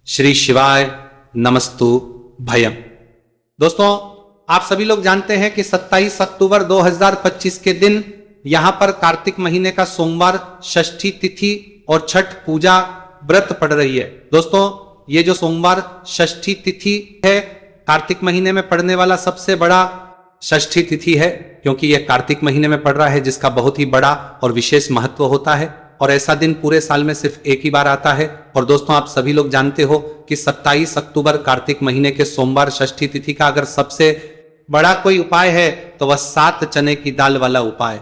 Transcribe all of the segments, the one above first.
श्री शिवाय नमस्तु भयम। दोस्तों, आप सभी लोग जानते हैं कि 27 अक्टूबर 2025 के दिन यहां पर कार्तिक महीने का सोमवार षष्ठी तिथि और छठ पूजा व्रत पड़ रही है। दोस्तों, ये जो सोमवार षष्ठी तिथि है कार्तिक महीने में पड़ने वाला सबसे बड़ा षष्ठी तिथि है, क्योंकि यह कार्तिक महीने में पड़ रहा है जिसका बहुत ही बड़ा और विशेष महत्व होता है और ऐसा दिन पूरे साल में सिर्फ एक ही बार आता है। और दोस्तों, आप सभी लोग जानते हो कि 27 अक्टूबर कार्तिक महीने के सोमवार षष्ठी तिथि का अगर सबसे बड़ा कोई उपाय है तो वह 7 चने की दाल वाला उपाय।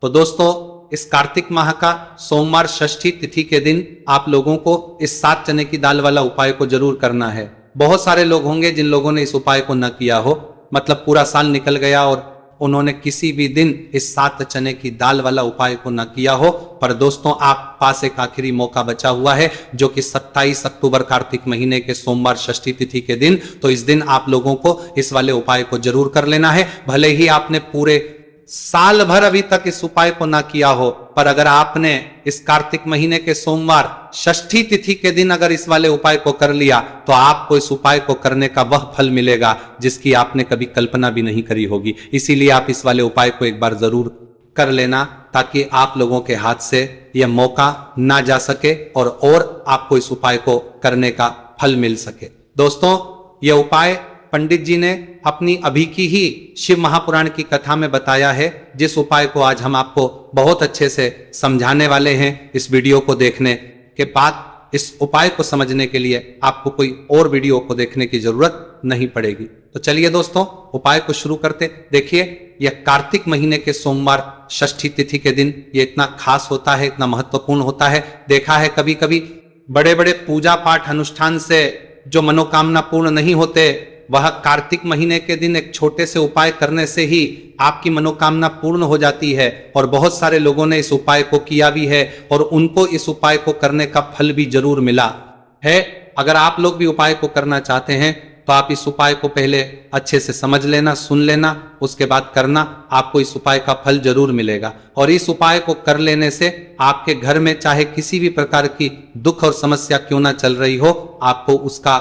तो दोस्तों, इस कार्तिक माह का सोमवार षष्ठी तिथि के दिन आप लोगों को इस 7 चने की दाल वाला उपाय को जरूर करना है। बहुत सारे लोग होंगे जिन लोगों ने इस उपाय को न किया हो, मतलब पूरा साल निकल गया और उन्होंने किसी भी दिन इस 7 चने की दाल वाला उपाय को न किया हो। पर दोस्तों, आप पास एक आखिरी मौका बचा हुआ है जो कि 27 अक्टूबर कार्तिक महीने के सोमवार षष्ठी तिथि के दिन। तो इस दिन आप लोगों को इस वाले उपाय को जरूर कर लेना है। भले ही आपने पूरे साल भर अभी तक इस उपाय को ना किया हो, पर अगर आपने इस कार्तिक महीने के सोमवार षष्ठी तिथि के दिन अगर इस वाले उपाय को कर लिया तो आपको इस उपाय को करने का वह फल मिलेगा जिसकी आपने कभी कल्पना भी नहीं करी होगी। इसीलिए आप इस वाले उपाय को एक बार जरूर कर लेना ताकि आप लोगों के हाथ से यह मौका ना जा सके और आपको इस उपाय को करने का फल मिल सके। दोस्तों, यह उपाय पंडित जी ने अपनी अभी की ही शिव महापुराण की कथा में बताया है, जिस उपाय को आज हम आपको बहुत अच्छे से समझाने वाले हैं। इस वीडियो को देखने के बाद इस उपाय को समझने के लिए आपको कोई और वीडियो को देखने की जरूरत नहीं पड़ेगी। तो चलिए दोस्तों, उपाय को शुरू करते। देखिए, यह कार्तिक महीने के सोमवार षष्ठी तिथि के दिन ये इतना खास होता है, इतना महत्वपूर्ण होता है। देखा है कभी कभी बड़े बड़े पूजा पाठ अनुष्ठान से जो मनोकामना पूर्ण नहीं होते, वह कार्तिक महीने के दिन एक छोटे से उपाय करने से ही आपकी मनोकामना पूर्ण हो जाती है। और बहुत सारे लोगों ने इस उपाय को किया भी है और उनको इस उपाय को करने का फल भी जरूर मिला है। अगर आप लोग भी उपाय को करना चाहते हैं तो आप इस उपाय को पहले अच्छे से समझ लेना, सुन लेना, उसके बाद करना। आपको इस उपाय का फल जरूर मिलेगा। और इस उपाय को कर लेने से आपके घर में चाहे किसी भी प्रकार की दुख और समस्या क्यों ना चल रही हो, आपको उसका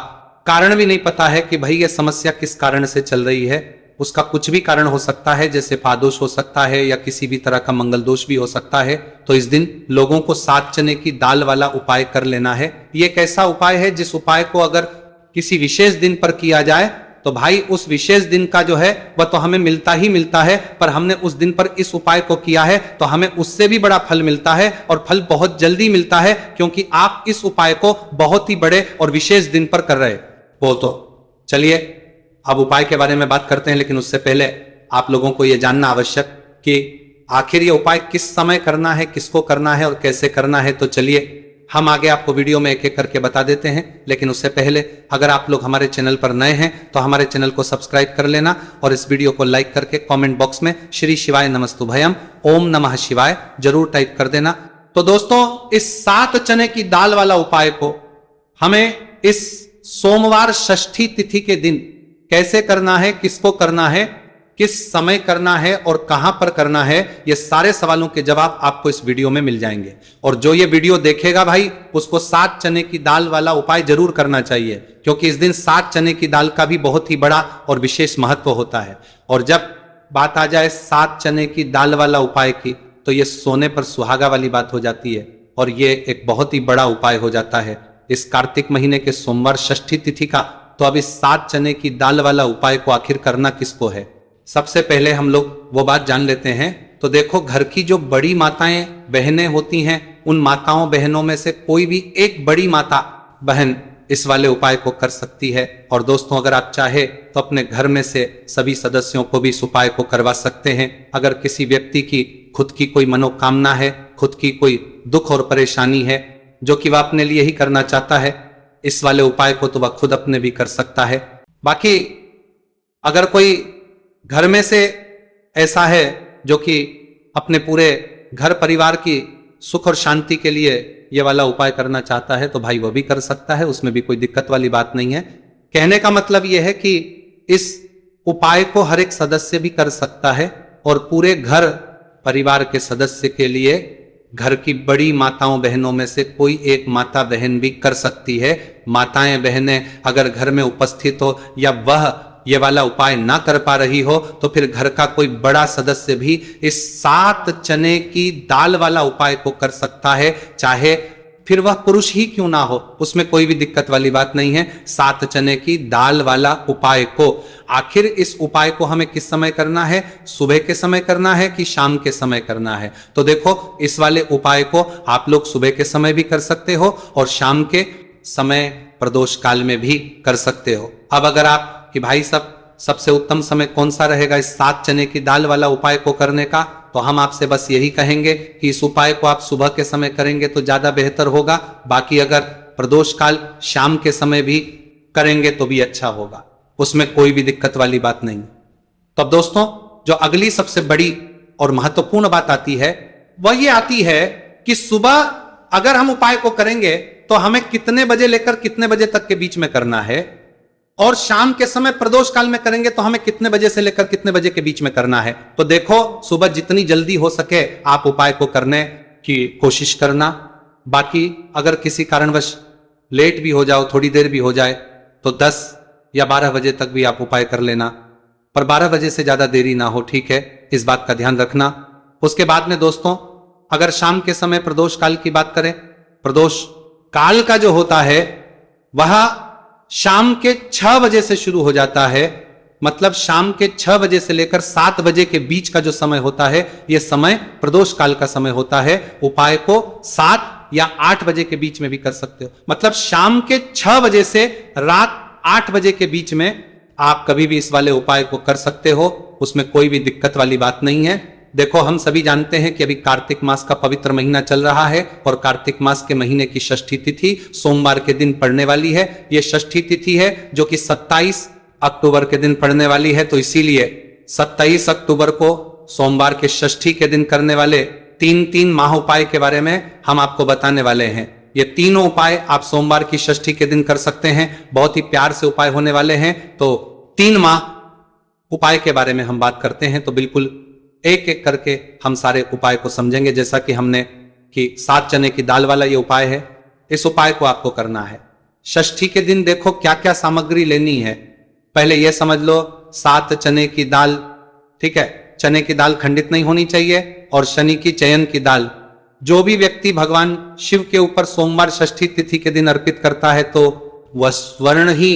कारण भी नहीं पता है कि भाई ये समस्या किस कारण से चल रही है। उसका कुछ भी कारण हो सकता है, जैसे पादोष हो सकता है या किसी भी तरह का मंगल दोष भी हो सकता है। तो इस दिन लोगों को 7 चने की दाल वाला उपाय कर लेना है। ये एक ऐसा उपाय है जिस उपाय को अगर किसी विशेष दिन पर किया जाए तो भाई उस विशेष दिन का जो है वह तो हमें मिलता ही मिलता है, पर हमने उस दिन पर इस उपाय को किया है तो हमें उससे भी बड़ा फल मिलता है और फल बहुत जल्दी मिलता है, क्योंकि आप इस उपाय को बहुत ही बड़े और विशेष दिन पर कर रहे हो। तो चलिए अब उपाय के बारे में बात करते हैं, लेकिन उससे पहले आप लोगों को यह जानना आवश्यक कि आखिर यह उपाय किस समय करना है, किसको करना है और कैसे करना है। तो चलिए हम आगे आपको वीडियो में एक एक करके बता देते हैं, लेकिन उससे पहले अगर आप लोग हमारे चैनल पर नए हैं तो हमारे चैनल को सब्सक्राइब कर लेना और इस वीडियो को लाइक करके कमेंट बॉक्स में श्री शिवाय नमस्तु भयम ओम नमः शिवाय जरूर टाइप कर देना। तो दोस्तों, इस 7 चने की दाल वाला उपाय को हमें इस सोमवार षष्ठी तिथि के दिन कैसे करना है, किसको करना है, किस समय करना है और कहां पर करना है, ये सारे सवालों के जवाब आपको इस वीडियो में मिल जाएंगे। और जो ये वीडियो देखेगा भाई, उसको 7 चने की दाल वाला उपाय जरूर करना चाहिए, क्योंकि इस दिन 7 चने की दाल का भी बहुत ही बड़ा और विशेष महत्व होता है। और जब बात आ जाए 7 चने की दाल वाला उपाय की, तो ये सोने पर सुहागा वाली बात हो जाती है और ये एक बहुत ही बड़ा उपाय हो जाता है इस कार्तिक महीने के सोमवार षष्ठी तिथि का। तो अब इस 7 चने की दाल वाला उपाय को आखिर करना किसको है, सबसे पहले हम लोग वो बात जान लेते हैं। तो देखो, घर की जो बड़ी माताएं बहनें होती हैं, उन माताओं बहनों में से कोई भी एक बड़ी माता बहन इस वाले उपाय को कर सकती है। और दोस्तों, अगर आप चाहे तो अपने घर में से सभी सदस्यों को भी इस उपाय को करवा सकते हैं। अगर किसी व्यक्ति की खुद की कोई मनोकामना है, खुद की कोई दुख और परेशानी है जो कि वह अपने लिए ही करना चाहता है, इस वाले उपाय को तो वह खुद अपने भी कर सकता है। बाकी अगर कोई घर में से ऐसा है जो कि अपने पूरे घर परिवार की सुख और शांति के लिए ये वाला उपाय करना चाहता है, तो भाई वो भी कर सकता है, उसमें भी कोई दिक्कत वाली बात नहीं है। कहने का मतलब यह है कि इस उपाय को हर एक सदस्य भी कर सकता है और पूरे घर परिवार के सदस्य के लिए घर की बड़ी माताओं बहनों में से कोई एक माता बहन भी कर सकती है। माताएं बहनें अगर घर में उपस्थित हो या वह ये वाला उपाय ना कर पा रही हो तो फिर घर का कोई बड़ा सदस्य भी इस 7 चने की दाल वाला उपाय को कर सकता है, चाहे फिर वह पुरुष ही क्यों ना हो, उसमें कोई भी दिक्कत वाली बात नहीं है। 7 चने की दाल वाला उपाय को, आखिर इस उपाय को हमें किस समय करना है, सुबह के समय करना है कि शाम के समय करना है? तो देखो, इस वाले उपाय को आप लोग सुबह के समय भी कर सकते हो और शाम के समय प्रदोष काल में भी कर सकते हो। अब अगर आप कि भाई सबसे उत्तम समय कौन सा रहेगा इस 7 चने की दाल वाला उपाय को करने का, तो हम आपसे बस यही कहेंगे कि इस उपाय को आप सुबह के समय करेंगे तो ज्यादा बेहतर होगा। बाकी अगर प्रदोष काल शाम के समय भी करेंगे तो भी अच्छा होगा, उसमें कोई भी दिक्कत वाली बात नहीं। तो अब दोस्तों, जो अगली सबसे बड़ी और महत्वपूर्ण बात आती है वह ये आती है कि सुबह अगर हम उपाय को करेंगे तो हमें कितने बजे लेकर कितने बजे तक के बीच में करना है, और शाम के समय प्रदोष काल में करेंगे तो हमें कितने बजे से लेकर कितने बजे के बीच में करना है। तो देखो, सुबह जितनी जल्दी हो सके आप उपाय को करने की कोशिश करना। बाकी अगर किसी कारणवश लेट भी हो जाओ, थोड़ी देर भी हो जाए, तो 10 या 12 बजे तक भी आप उपाय कर लेना, पर 12 बजे से ज्यादा देरी ना हो, ठीक है? इस बात का ध्यान रखना। उसके बाद में दोस्तों, अगर शाम के समय प्रदोष काल की बात करें, प्रदोष काल का जो होता है वह शाम के 6 बजे से शुरू हो जाता है। मतलब शाम के 6 बजे से लेकर 7 बजे के बीच का जो समय होता है, यह समय प्रदोष काल का समय होता है। उपाय को 7 या 8 बजे के बीच में भी कर सकते हो। मतलब शाम के 6 बजे से रात 8 बजे के बीच में आप कभी भी इस वाले उपाय को कर सकते हो, उसमें कोई भी दिक्कत वाली बात नहीं है। देखो, हम सभी जानते हैं कि अभी कार्तिक मास का पवित्र महीना चल रहा है और कार्तिक मास के महीने की षष्ठी तिथि सोमवार के दिन पड़ने वाली है। यह षष्ठी तिथि है जो कि 27 अक्टूबर के दिन पड़ने वाली है। तो इसीलिए 27 अक्टूबर को सोमवार के षष्ठी के दिन करने वाले 3 माह उपाय के बारे में हम आपको बताने वाले हैं। ये तीनों उपाय आप सोमवार की षष्ठी के दिन कर सकते हैं। बहुत ही प्यार से उपाय होने वाले हैं। तो 3 माह उपाय के बारे में हम बात करते हैं, तो बिल्कुल एक एक करके हम सारे उपाय को समझेंगे। जैसा कि हमने कि 7 चने की दाल वाला ये उपाय है, इस उपाय को आपको करना है। षष्ठी के दिन देखो क्या क्या सामग्री लेनी है। पहले यह समझ लो, 7 चने की दाल, ठीक है? चने की दाल खंडित नहीं होनी चाहिए, और शनि की चयन की दाल। जो भी व्यक्ति भगवान शिव के ऊपर सोमवार षष्ठी तिथि के दिन अर्पित करता है तो वह स्वर्ण ही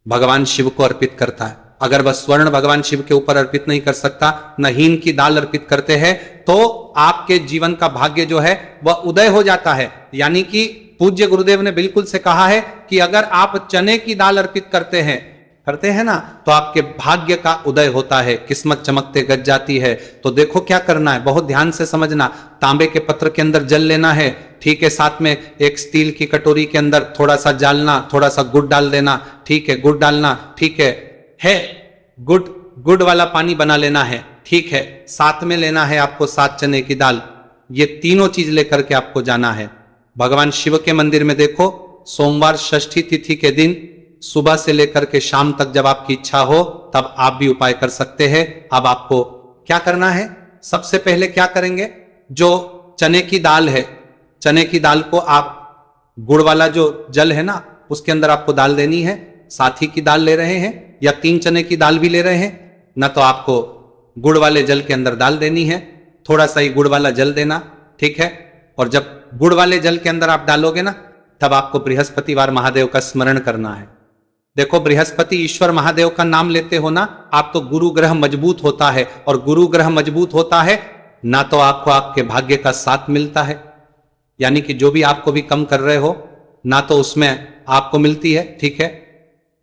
भगवान शिव को अर्पित करता है। अगर वह स्वर्ण भगवान शिव के ऊपर अर्पित नहीं कर सकता, न हीन की दाल अर्पित करते हैं, तो आपके जीवन का भाग्य जो है वह उदय हो जाता है। यानी कि पूज्य गुरुदेव ने बिल्कुल से कहा है कि अगर आप चने की दाल अर्पित करते हैं ना, तो आपके भाग्य का उदय होता है, किस्मत चमकते गज जाती है। तो देखो क्या करना है, बहुत ध्यान से समझना। तांबे के पत्र के अंदर जल लेना है, ठीक है? साथ में एक स्टील की कटोरी के अंदर थोड़ा सा डालना, थोड़ा सा गुड़ डाल देना, ठीक है? गुड़ डालना, ठीक है? गुड़ वाला पानी बना लेना है, ठीक है? साथ में लेना है आपको 7 चने की दाल। ये तीनों चीज लेकर के आपको जाना है भगवान शिव के मंदिर में। देखो, सोमवार षष्ठी तिथि के दिन सुबह से लेकर के शाम तक जब आपकी इच्छा हो तब आप भी उपाय कर सकते हैं। अब आपको क्या करना है, सबसे पहले क्या करेंगे, जो चने की दाल है, चने की दाल को आप गुड़ वाला जो जल है ना, उसके अंदर आपको दाल देनी है। साथी की दाल ले रहे हैं या 3 चने की दाल भी ले रहे हैं ना, तो आपको गुड़ वाले जल के अंदर दाल देनी है। थोड़ा सा ही गुड़ वाला जल देना, ठीक है? और जब गुड़ वाले जल के अंदर आप डालोगे ना, तब आपको बृहस्पतिवार महादेव का स्मरण करना है। देखो, बृहस्पति ईश्वर महादेव का नाम लेते हो ना आप, तो गुरु ग्रह मजबूत होता है, और गुरु ग्रह मजबूत होता है ना तो आपको आपके भाग्य का साथ मिलता है। यानी कि जो भी आपको भी कम कर रहे हो ना, तो उसमें आपको मिलती है, ठीक है?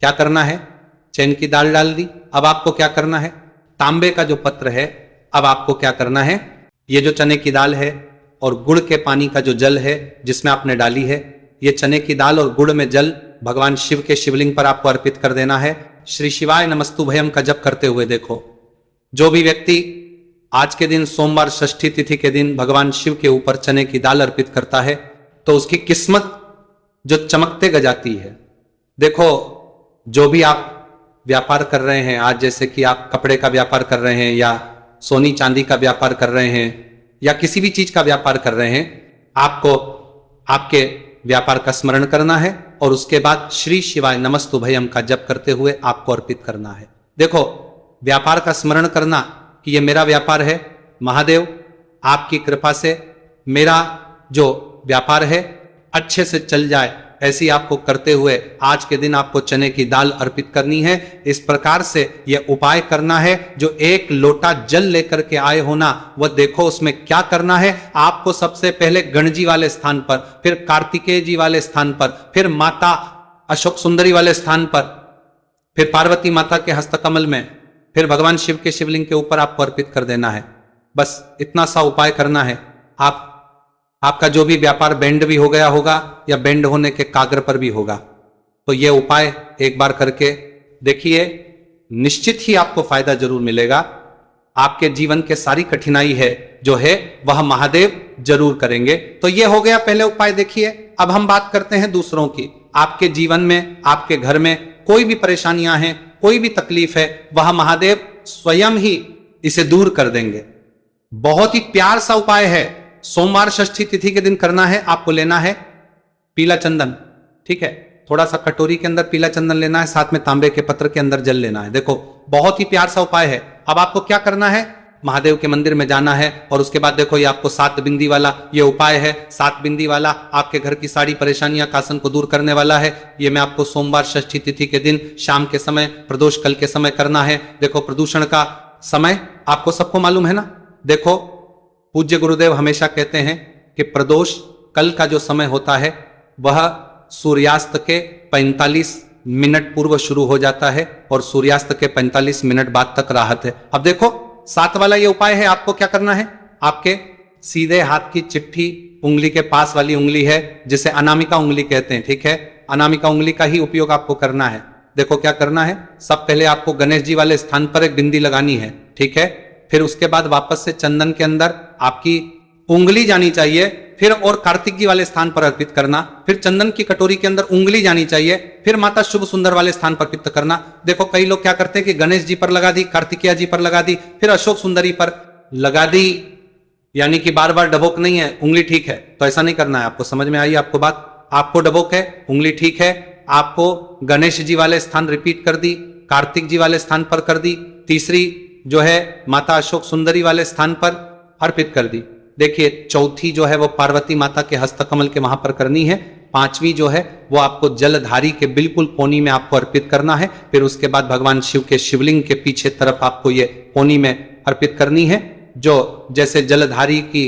क्या करना है, चने की दाल डाल दी। अब आपको क्या करना है, तांबे का जो पत्र है, अब आपको क्या करना है, ये जो चने की दाल है और गुड़ के पानी का जो जल है जिसमें आपने डाली है, ये चने की दाल और गुड़ में जल भगवान शिव के शिवलिंग पर आपको अर्पित कर देना है। श्री शिवाय नमस्तुभयम का जप करते हुए। देखो, जो भी व्यक्ति आज के दिन सोमवार षष्ठी तिथि के दिन भगवान शिव के ऊपर चने की दाल अर्पित करता है, तो उसकी किस्मत जो चमकते गजाती है। देखो, जो भी आप व्यापार कर रहे हैं आज, जैसे कि आप कपड़े का व्यापार कर रहे हैं या सोनी चांदी का व्यापार कर रहे हैं या किसी भी चीज का व्यापार कर रहे हैं, आपको आपके व्यापार का स्मरण करना है और उसके बाद श्री शिवाय नमस्तुभयम का जप करते हुए आपको अर्पित करना है। देखो, व्यापार का स्मरण करना कि ये मेरा व्यापार है, महादेव आपकी कृपा से मेरा जो व्यापार है अच्छे से चल जाए, ऐसी आपको करते हुए आज के दिन आपको चने की दाल अर्पित करनी है। इस प्रकार से यह उपाय करना है। जो एक लोटा जल लेकर के आए हो ना, वह देखो उसमें क्या करना है। आपको सबसे पहले गणजी वाले स्थान पर, फिर कार्तिकेय जी वाले स्थान पर, फिर माता अशोक सुंदरी वाले स्थान पर, फिर पार्वती माता के हस्तकमल में, फिर भगवान शिव के शिवलिंग के ऊपर आपको अर्पित कर देना है। बस इतना सा उपाय करना है। आपका जो भी व्यापार बेंड भी हो गया होगा या बेंड होने के कागर पर भी होगा, तो यह उपाय एक बार करके देखिए, निश्चित ही आपको फायदा जरूर मिलेगा। आपके जीवन के सारी कठिनाई है जो है वह महादेव जरूर करेंगे। तो यह हो गया पहले उपाय। देखिए, अब हम बात करते हैं दूसरों की। आपके जीवन में, आपके घर में कोई भी परेशानियां हैं, कोई भी तकलीफ है, वह महादेव स्वयं ही इसे दूर कर देंगे। बहुत ही प्यार सा उपाय है। सोमवार षष्ठी तिथि के दिन करना है। आपको लेना है पीला चंदन, ठीक है, थोड़ा सा कटोरी के अंदर पीला चंदन लेना है, साथ में तांबे के पत्र के अंदर जल लेना है। देखो, बहुत ही प्यार सा उपाय है। अब आपको क्या करना है, महादेव के मंदिर में जाना है और उसके बाद देखो, ये आपको 7 बिंदी वाला ये उपाय है। 7 बिंदी वाला आपके घर की सारी परेशानियां कासन को दूर करने वाला है। ये मैं आपको सोमवार षष्ठी तिथि के दिन शाम के समय, प्रदोष कल के समय करना है। देखो, प्रदूषण का समय आपको सबको मालूम है ना। देखो, पूज्य गुरुदेव हमेशा कहते हैं कि प्रदोष कल का जो समय होता है वह सूर्यास्त के 45 मिनट पूर्व शुरू हो जाता है और सूर्यास्त के 45 मिनट बाद तक राहत है। अब देखो, 7 वाला ये उपाय है। आपको क्या करना है, आपके सीधे हाथ की चिट्ठी उंगली के पास वाली उंगली है, जिसे अनामिका उंगली कहते हैं, ठीक है, अनामिका उंगली का ही उपयोग आपको करना है। देखो क्या करना है, सब पहले आपको गणेश जी वाले स्थान पर एक बिंदी लगानी है, ठीक है। फिर उसके बाद वापस से चंदन के अंदर आपकी उंगली जानी चाहिए, फिर और कार्तिक जी वाले स्थान पर अर्पित करना, फिर चंदन की कटोरी के अंदर उंगली जानी चाहिए, फिर माता शुभ सुंदर वाले स्थान पर अर्पित करना। देखो, कई लोग क्या करते हैं कि गणेश जी पर लगा दी, कार्तिकेय जी पर लगा दी, फिर अशोक सुंदरी पर लगा दी, यानी कि बार बार डबोक नहीं है, उंगली ठीक है। तो ऐसा नहीं करना है। आपको समझ में आई आपको बात, आपको डबोक है, उंगली ठीक है, आपको गणेश जी वाले स्थान रिपीट कर दी, कार्तिक जी वाले स्थान पर कर दी, तीसरी जो है माता अशोक सुंदरी वाले स्थान पर अर्पित कर दी। देखिए, चौथी जो है वो पार्वती माता के हस्तकमल के वहां पर करनी है। 5वीं जो है वो आपको जलधारी के बिल्कुल कोनी में आपको अर्पित करना है। फिर उसके बाद भगवान शिव के शिवलिंग के पीछे तरफ आपको ये कोनी में अर्पित करनी है। जो जैसे जलधारी की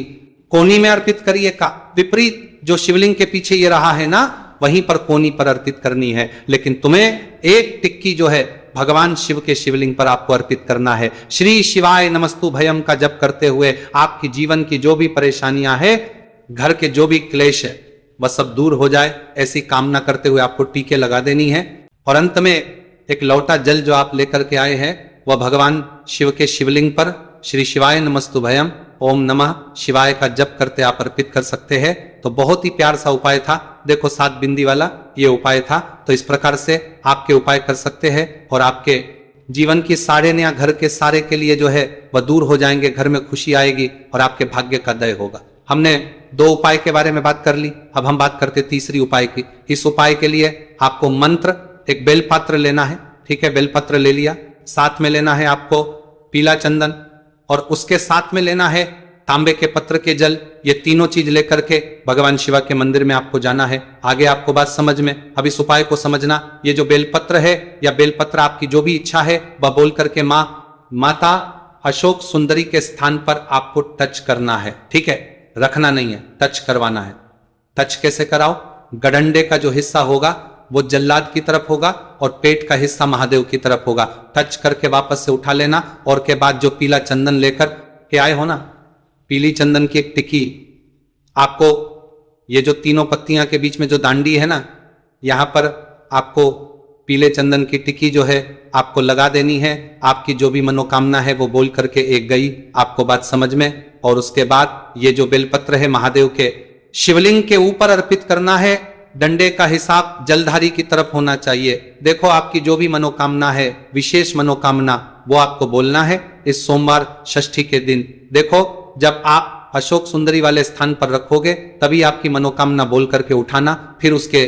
कोनी में अर्पित करिए का विपरीत जो शिवलिंग के पीछे ये रहा है ना, वहीं पर कोनी पर अर्पित करनी है। लेकिन तुम्हें एक टिक्की जो है भगवान शिव के शिवलिंग पर आपको अर्पित करना है। श्री शिवाय नमस्तुभयम का जप करते हुए आपकी जीवन की जो भी परेशानियां हैं, घर के जो भी क्लेश है, वह सब दूर हो जाए, ऐसी कामना करते हुए आपको टीके लगा देनी है। और अंत में एक लौटा जल जो आप लेकर के आए हैं, वह भगवान शिव के शिवलिंग पर श्री शिवाय नमस्तुभयम ओम नमः शिवाय का जप करते आप अर्पित कर सकते हैं। तो बहुत ही प्यार सा उपाय था। देखो, 7 बिंदी वाला ये उपाय था। तो इस प्रकार से आपके उपाय कर सकते हैं और आपके जीवन की साड़े या घर के सारे के लिए जो है वह दूर हो जाएंगे, घर में खुशी आएगी और आपके भाग्य का दय होगा। हमने 2 उपाय के बारे में बात कर ली, अब हम बात करते तीसरी उपाय की। इस उपाय के लिए आपको मंत्र, एक बेलपत्र लेना है, ठीक है, बेलपत्र ले लिया, साथ में लेना है आपको पीला चंदन और उसके साथ में लेना है तांबे के पत्र के जल। ये तीनों चीज लेकर के भगवान शिवा के मंदिर में आपको जाना है। आगे आपको बात समझ में। अब इस उपाय को समझना, ये जो बेलपत्र है या बेलपत्र आपकी जो भी इच्छा है वह बोल करके माता अशोक सुंदरी के स्थान पर आपको टच करना है, ठीक है, रखना नहीं है, टच करवाना है। टच कैसे कराओ, गडंडे का जो हिस्सा होगा वो जल्लाद की तरफ होगा और पेट का हिस्सा महादेव की तरफ होगा। टच करके वापस से उठा लेना और के बाद जो पीला चंदन लेकर के आए हो ना, पीली चंदन की एक टिक्की आपको, ये जो तीनों पत्तियां के बीच में जो दांडी है ना, यहां पर आपको पीले चंदन की टिक्की जो है आपको लगा देनी है। आपकी जो भी मनोकामना है वो बोल करके एक गई, आपको बात समझ में। और उसके बाद ये जो बेलपत्र है महादेव के शिवलिंग के ऊपर अर्पित करना है। डंडे का हिसाब जलधारी की तरफ होना चाहिए। देखो, आपकी जो भी मनोकामना है, विशेष मनोकामना, वो आपको बोलना है इस सोमवार षष्ठी के दिन। देखो, जब आप आप अशोक सुंदरी वाले स्थान पर रखोगे तभी आपकी मनोकामना बोल करके उठाना। फिर उसके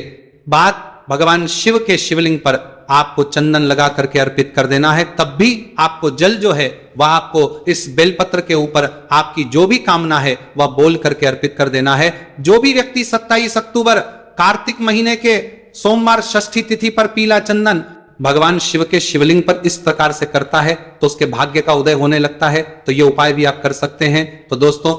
बाद भगवान शिव के शिवलिंग पर आपको चंदन लगा करके अर्पित कर देना है। तब भी आपको जल जो है वह आपको इस बेलपत्र के ऊपर आपकी जो भी कामना है वह बोल करके अर्पित कर देना है। जो भी व्यक्ति 27 अक्टूबर कार्तिक महीने के सोमवार षष्ठी तिथि पर पीला चंदन भगवान शिव के शिवलिंग पर इस प्रकार से करता है तो उसके भाग्य का उदय होने लगता है। तो ये उपाय भी आप कर सकते हैं। तो दोस्तों